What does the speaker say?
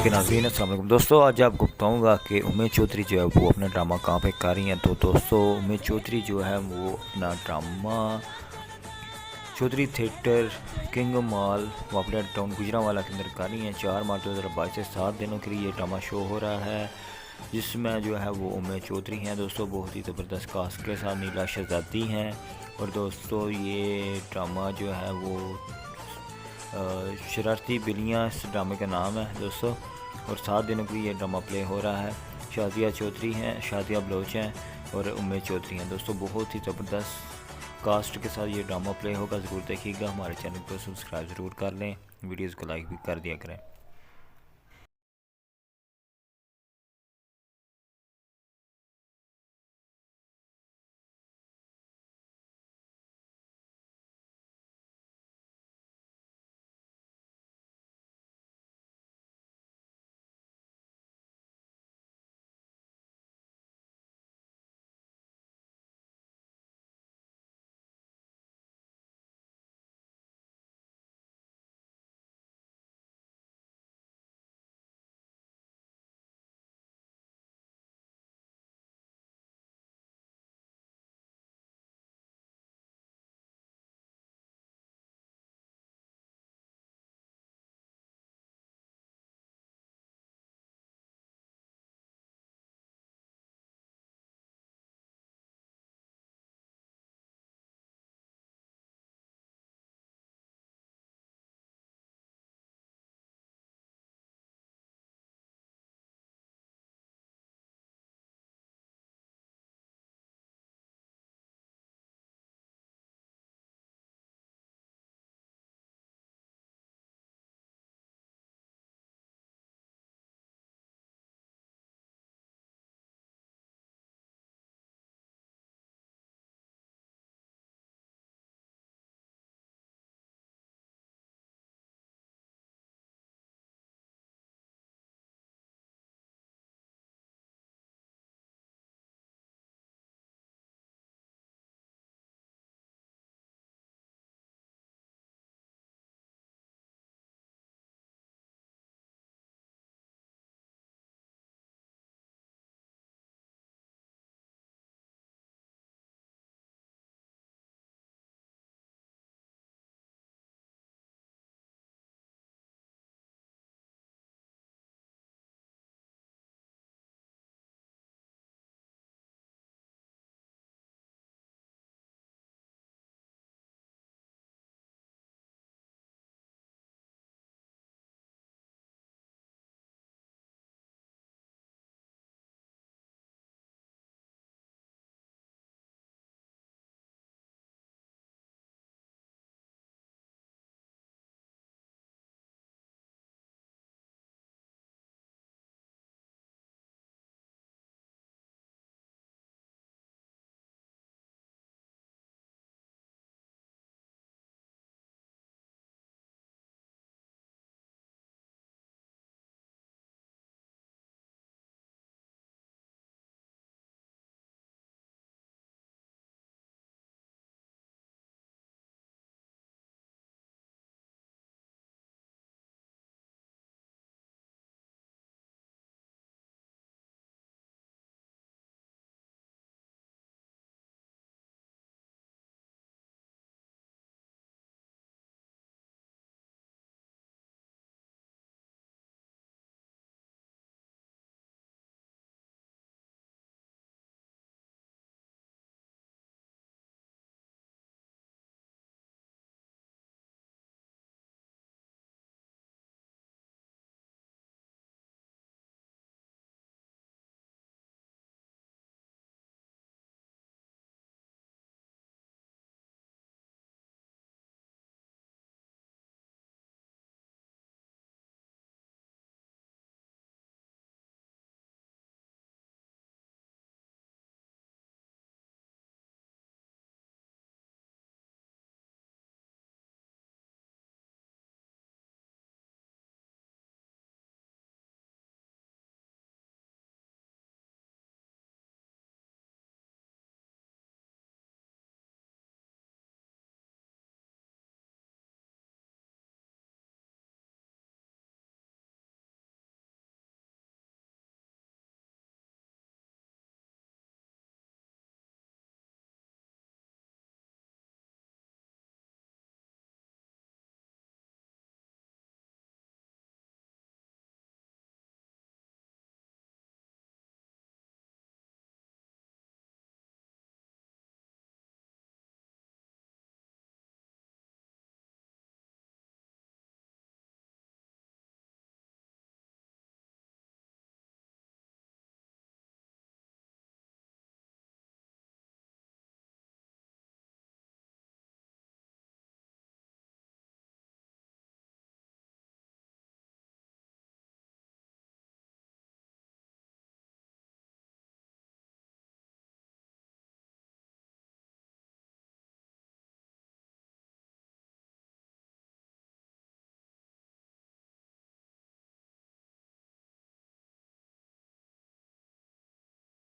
के नाज़रीन अस्सलाम वालेकुम दोस्तों, आज आपको बताऊंगा कि उमेश चौधरी जो है वो अपना ड्रामा कहाँ पे कर रही हैं। तो दोस्तों उमेश चौधरी जो है वो अपना drama Chaudhary theatre king mall वो अपने टाउन गुजरांवाला के अंदर कर रही हैं। 4 मार्च 2022 से 7 दिनों के लिए ये ड्रामा शो हो रहा है, जिसमें जो है वो उमेश चौधरी हैं दोस्तों, बहुत ही ज़बरदस्त कास्ट के साथ नीला शहजादी हैं। और दोस्तों ये ड्रामा जो है वो शरारती बिल्लियाँ इस ड्रामे का नाम है दोस्तों। और 7 दिनों के लिए ये ड्रामा प्ले हो रहा है। शादिया चौधरी हैं, शादिया बलोच हैं और उमेश चौधरी हैं दोस्तों। बहुत ही ज़बरदस्त कास्ट के साथ ये ड्रामा प्ले होगा, ज़रूर देखिएगा। हमारे चैनल को सब्सक्राइब ज़रूर कर लें, वीडियोज़ को लाइक भी कर दिया करें।